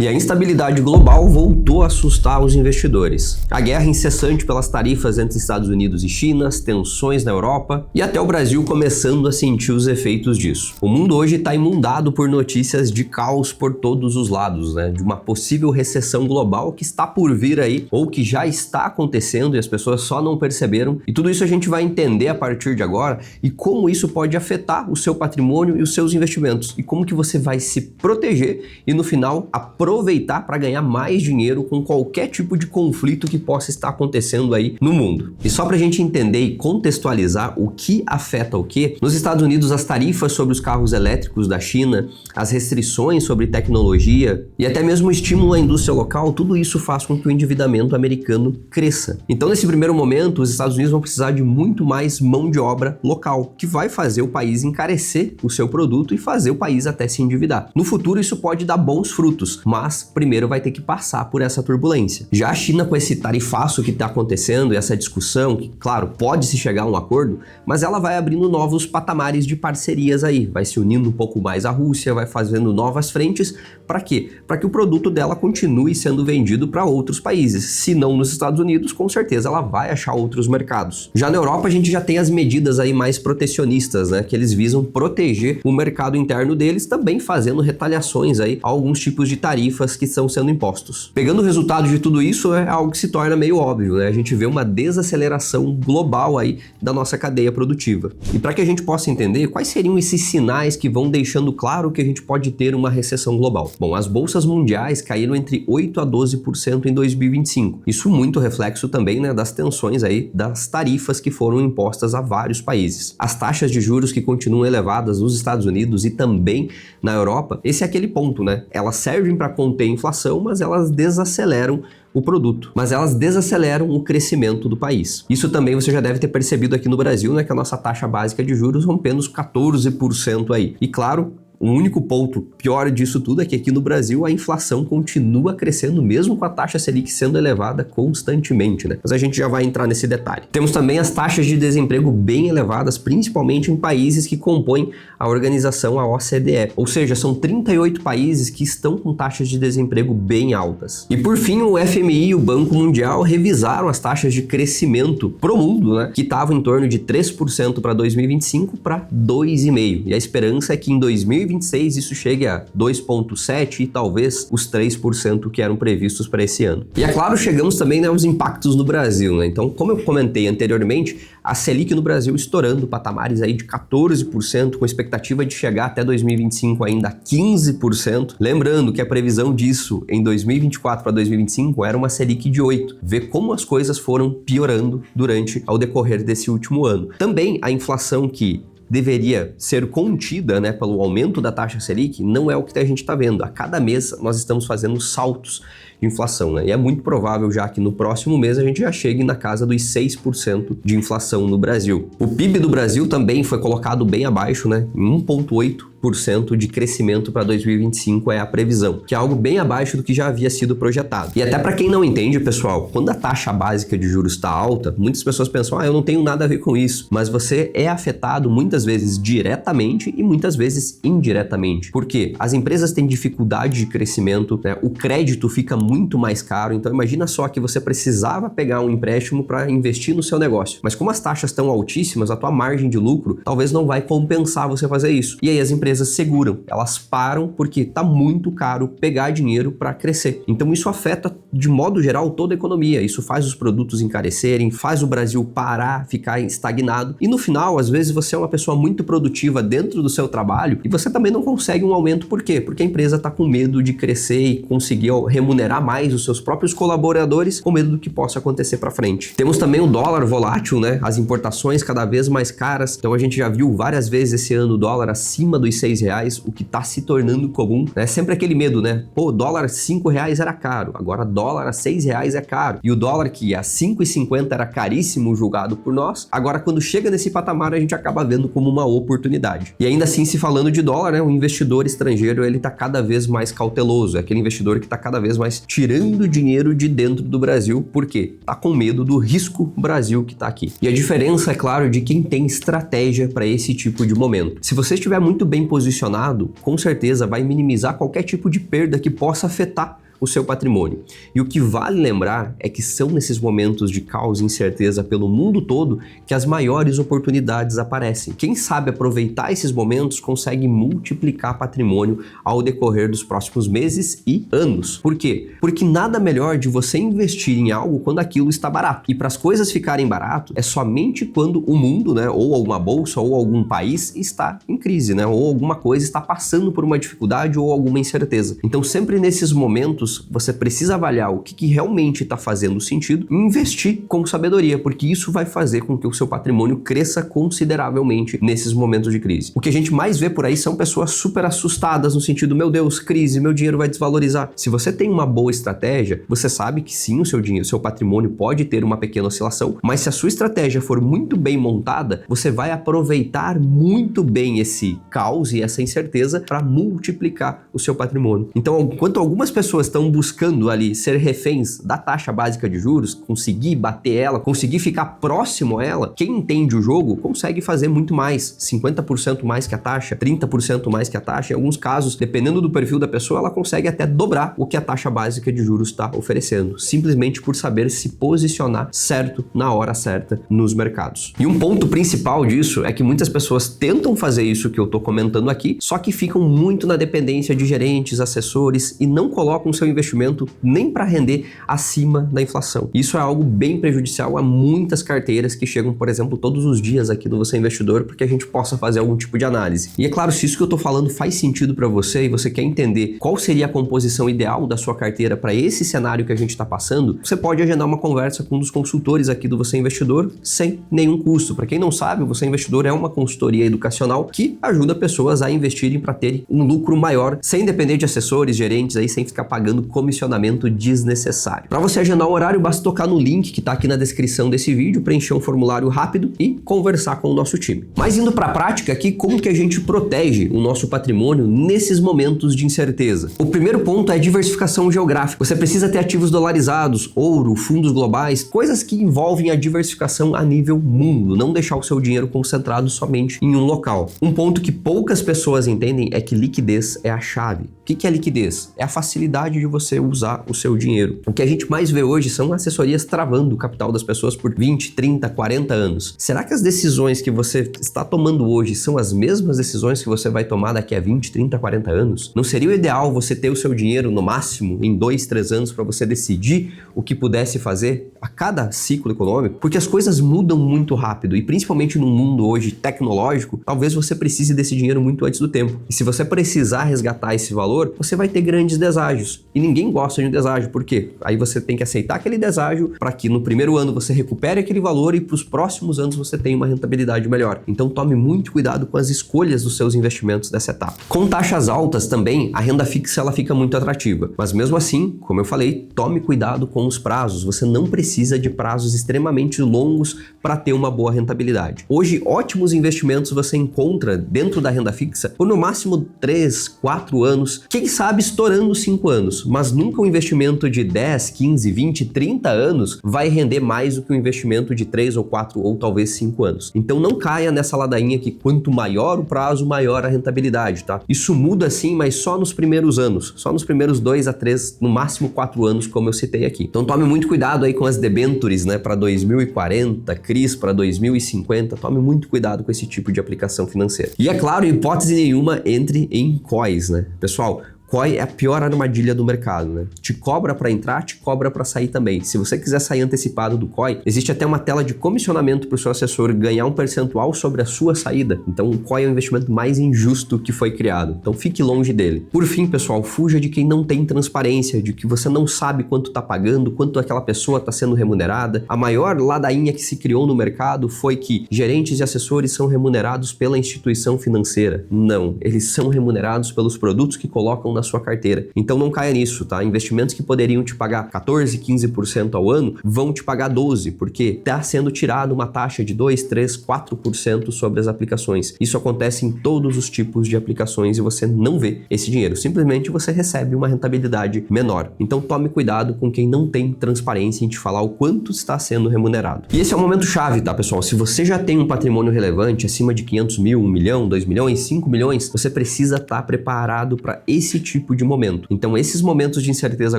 E a instabilidade global voltou a assustar os investidores. A guerra incessante pelas tarifas entre Estados Unidos e China, as tensões na Europa e até o Brasil começando a sentir os efeitos disso. O mundo hoje está inundado por notícias de caos por todos os lados, né? De uma possível recessão global que está por vir aí ou que já está acontecendo e as pessoas só não perceberam. E tudo isso a gente vai entender a partir de agora e como isso pode afetar o seu patrimônio e os seus investimentos e como que você vai se proteger e no final aproveitar para ganhar mais dinheiro com qualquer tipo de conflito que possa estar acontecendo aí no mundo. E só para a gente entender e contextualizar o que afeta o que, nos Estados Unidos as tarifas sobre os carros elétricos da China, as restrições sobre tecnologia e até mesmo o estímulo à indústria local, tudo isso faz com que o endividamento americano cresça. Então nesse primeiro momento os Estados Unidos vão precisar de muito mais mão de obra local, que vai fazer o país encarecer o seu produto e fazer o país até se endividar. No futuro isso pode dar bons frutos, mas primeiro vai ter que passar por essa turbulência. Já a China, com esse tarifaço que está acontecendo e essa discussão, que claro, pode-se chegar a um acordo, mas ela vai abrindo novos patamares de parcerias aí, vai se unindo um pouco mais à Rússia, vai fazendo novas frentes, para quê? Para que o produto dela continue sendo vendido para outros países. Se não nos Estados Unidos, com certeza ela vai achar outros mercados. Já na Europa a gente já tem as medidas aí mais protecionistas, né, que eles visam proteger o mercado interno deles, também fazendo retaliações aí a alguns tipos de tarifas que estão sendo impostos. Pegando o resultado de tudo isso, é algo que se torna meio óbvio, né? A gente vê uma desaceleração global aí da nossa cadeia produtiva. E para que a gente possa entender quais seriam esses sinais que vão deixando claro que a gente pode ter uma recessão global. Bom, as bolsas mundiais caíram entre 8 a 12% em 2025. Isso muito reflexo também, né, das tensões aí das tarifas que foram impostas a vários países. As taxas de juros que continuam elevadas nos Estados Unidos e também na Europa, esse é aquele ponto, né? Elas servem para conter a inflação, mas elas desaceleram o produto, mas elas desaceleram o crescimento do país. Isso também você já deve ter percebido aqui no Brasil, né, que a nossa taxa básica de juros rompendo os 14% aí. E claro, o único ponto pior disso tudo é que aqui no Brasil a inflação continua crescendo mesmo com a taxa Selic sendo elevada constantemente, né? Mas a gente já vai entrar nesse detalhe. Temos também as taxas de desemprego bem elevadas, principalmente em países que compõem a organização, a OCDE. Ou seja, são 38 países que estão com taxas de desemprego bem altas. E por fim, o FMI e o Banco Mundial revisaram as taxas de crescimento pro mundo, né? Que estavam em torno de 3% para 2025 para 2,5%. E a esperança é que em 2026 isso chegue a 2,7% e talvez os 3% que eram previstos para esse ano. E é claro, chegamos também, né, aos impactos no Brasil, né? Então, como eu comentei anteriormente, a Selic no Brasil estourando patamares aí de 14%, com expectativa de chegar até 2025 ainda a 15%. Lembrando que a previsão disso em 2024 para 2025 era uma Selic de 8%. Vê como as coisas foram piorando durante ao decorrer desse último ano. Também a inflação que deveria ser contida, né, pelo aumento da taxa Selic, não é o que a gente está vendo. A cada mês nós estamos fazendo saltos de inflação, né? E é muito provável já que no próximo mês a gente já chegue na casa dos 6% de inflação no Brasil. O PIB do Brasil também foi colocado bem abaixo, né? Em 1,8% de crescimento para 2025 é a previsão, que é algo bem abaixo do que já havia sido projetado. E até para quem não entende, pessoal, quando a taxa básica de juros está alta, muitas pessoas pensam, eu não tenho nada a ver com isso, mas você é afetado muitas vezes diretamente e muitas vezes indiretamente. Por quê? As empresas têm dificuldade de crescimento, né? O crédito fica muito mais caro, então imagina só que você precisava pegar um empréstimo para investir no seu negócio, mas como as taxas estão altíssimas, a tua margem de lucro talvez não vai compensar você fazer isso. E aí as empresas seguram, elas param porque tá muito caro pegar dinheiro para crescer. Então isso afeta de modo geral toda a economia, isso faz os produtos encarecerem, faz o Brasil parar, ficar estagnado e no final, às vezes você é uma pessoa muito produtiva dentro do seu trabalho e você também não consegue um aumento. Por quê? Porque a empresa tá com medo de crescer e conseguir remunerar mais os seus próprios colaboradores com medo do que possa acontecer para frente. Temos também o dólar volátil, né? As importações cada vez mais caras. Então a gente já viu várias vezes esse ano o dólar acima dos R$6, o que está se tornando comum, né? Sempre aquele medo, né? Pô, dólar R$5 era caro, agora dólar a R$6 é caro. E o dólar que a R$5,50 era caríssimo julgado por nós, agora quando chega nesse patamar a gente acaba vendo como uma oportunidade. E ainda assim, se falando de dólar, né? O investidor estrangeiro ele está cada vez mais cauteloso, é aquele investidor que está cada vez mais tirando dinheiro de dentro do Brasil, por quê? Tá com medo do risco Brasil que tá aqui. E a diferença, é claro, de quem tem estratégia para esse tipo de momento. Se você estiver muito bem posicionado, com certeza vai minimizar qualquer tipo de perda que possa afetar o seu patrimônio. E o que vale lembrar é que são nesses momentos de caos e incerteza pelo mundo todo que as maiores oportunidades aparecem. Quem sabe aproveitar esses momentos consegue multiplicar patrimônio ao decorrer dos próximos meses e anos. Por quê? Porque nada melhor de você investir em algo quando aquilo está barato. E para as coisas ficarem barato, é somente quando o mundo, né, ou alguma bolsa ou algum país está em crise, né, ou alguma coisa está passando por uma dificuldade ou alguma incerteza. Então sempre nesses momentos você precisa avaliar o que realmente está fazendo sentido e investir com sabedoria, porque isso vai fazer com que o seu patrimônio cresça consideravelmente nesses momentos de crise. O que a gente mais vê por aí são pessoas super assustadas no sentido, meu Deus, crise, meu dinheiro vai desvalorizar. Se você tem uma boa estratégia, você sabe que sim, o seu dinheiro, o seu patrimônio pode ter uma pequena oscilação, mas se a sua estratégia for muito bem montada, você vai aproveitar muito bem esse caos e essa incerteza para multiplicar o seu patrimônio. Então, enquanto algumas pessoas estão buscando ali ser reféns da taxa básica de juros, conseguir bater ela, conseguir ficar próximo a ela, quem entende o jogo consegue fazer muito mais, 50% mais que a taxa, 30% mais que a taxa, em alguns casos, dependendo do perfil da pessoa, ela consegue até dobrar o que a taxa básica de juros está oferecendo, simplesmente por saber se posicionar certo na hora certa nos mercados. E um ponto principal disso é que muitas pessoas tentam fazer isso que eu estou comentando aqui, só que ficam muito na dependência de gerentes, assessores e não colocam seu investimento nem para render acima da inflação. Isso é algo bem prejudicial a muitas carteiras que chegam, por exemplo, todos os dias aqui no Você Investidor, para que a gente possa fazer algum tipo de análise. E é claro, se isso que eu estou falando faz sentido para você e você quer entender qual seria a composição ideal da sua carteira para esse cenário que a gente está passando, você pode agendar uma conversa com um dos consultores aqui do Você Investidor sem nenhum custo. Para quem não sabe, o Você Investidor é uma consultoria educacional que ajuda pessoas a investirem para terem um lucro maior, sem depender de assessores, gerentes, aí, sem ficar pagando comissionamento desnecessário. Para você agendar um horário, basta tocar no link que está aqui na descrição desse vídeo, preencher um formulário rápido e conversar com o nosso time. Mas indo para a prática aqui, como que a gente protege o nosso patrimônio nesses momentos de incerteza? O primeiro ponto é diversificação geográfica. Você precisa ter ativos dolarizados, ouro, fundos globais, coisas que envolvem a diversificação a nível mundo, não deixar o seu dinheiro concentrado somente em um local. Um ponto que poucas pessoas entendem é que liquidez é a chave. O que é liquidez? É a facilidade de você usar o seu dinheiro. O que a gente mais vê hoje são assessorias travando o capital das pessoas por 20, 30, 40 anos. Será que as decisões que você está tomando hoje são as mesmas decisões que você vai tomar daqui a 20, 30, 40 anos? Não seria o ideal você ter o seu dinheiro no máximo em 2, 3 anos para você decidir o que pudesse fazer a cada ciclo econômico? Porque as coisas mudam muito rápido e principalmente no mundo hoje tecnológico, talvez você precise desse dinheiro muito antes do tempo. E se você precisar resgatar esse valor, você vai ter grandes deságios. E ninguém gosta de um deságio, por quê? Aí você tem que aceitar aquele deságio para que no primeiro ano você recupere aquele valor e para os próximos anos você tenha uma rentabilidade melhor. Então tome muito cuidado com as escolhas dos seus investimentos dessa etapa. Com taxas altas também, a renda fixa ela fica muito atrativa. Mas mesmo assim, como eu falei, tome cuidado com os prazos. Você não precisa de prazos extremamente longos para ter uma boa rentabilidade. Hoje, ótimos investimentos você encontra dentro da renda fixa por no máximo 3, 4 anos, quem sabe estourando 5 anos, mas nunca um investimento de 10, 15, 20, 30 anos vai render mais do que um investimento de 3 ou 4 ou talvez 5 anos. Então não caia nessa ladainha que quanto maior o prazo, maior a rentabilidade, tá? Isso muda sim, mas só nos primeiros anos, só nos primeiros 2 a 3, no máximo 4 anos, como eu citei aqui. Então tome muito cuidado aí com as debentures, né, para 2040, CRIs para 2050, tome muito cuidado com esse tipo de aplicação financeira. E é claro, em hipótese nenhuma, entre em COIs, né? Pessoal, COI é a pior armadilha do mercado, né? Te cobra para entrar, te cobra para sair também. Se você quiser sair antecipado do COI, existe até uma tela de comissionamento para o seu assessor ganhar um percentual sobre a sua saída. Então o COI é o investimento mais injusto que foi criado. Então fique longe dele. Por fim, pessoal, fuja de quem não tem transparência, de que você não sabe quanto está pagando, quanto aquela pessoa está sendo remunerada. A maior ladainha que se criou no mercado foi que gerentes e assessores são remunerados pela instituição financeira. Não, eles são remunerados pelos produtos que colocam na sua carteira. Então não caia nisso, tá? Investimentos que poderiam te pagar 14, 15% ao ano vão te pagar 12%, porque está sendo tirado uma taxa de 2, 3, 4% sobre as aplicações. Isso acontece em todos os tipos de aplicações e você não vê esse dinheiro. Simplesmente você recebe uma rentabilidade menor. Então tome cuidado com quem não tem transparência em te falar o quanto está sendo remunerado. E esse é o momento chave, tá, pessoal? Se você já tem um patrimônio relevante acima de 500 mil, 1 milhão, 2 milhões, 5 milhões, você precisa estar preparado para esse tipo de momento. Então, esses momentos de incerteza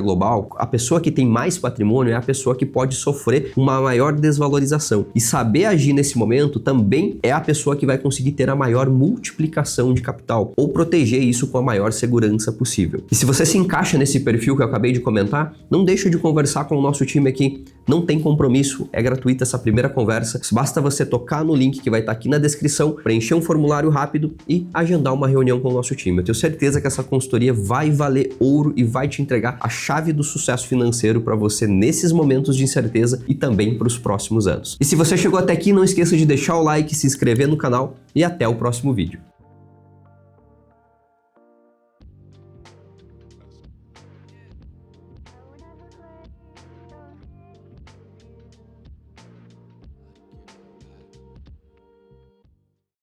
global, a pessoa que tem mais patrimônio é a pessoa que pode sofrer uma maior desvalorização. E saber agir nesse momento também é a pessoa que vai conseguir ter a maior multiplicação de capital ou proteger isso com a maior segurança possível. E se você se encaixa nesse perfil que eu acabei de comentar, não deixa de conversar com o nosso time aqui. Não tem compromisso, é gratuita essa primeira conversa. Basta você tocar no link que vai estar aqui na descrição, preencher um formulário rápido e agendar uma reunião com o nosso time. Eu tenho certeza que essa consultoria vai valer ouro e vai te entregar a chave do sucesso financeiro para você nesses momentos de incerteza e também para os próximos anos. E se você chegou até aqui, não esqueça de deixar o like, se inscrever no canal e até o próximo vídeo.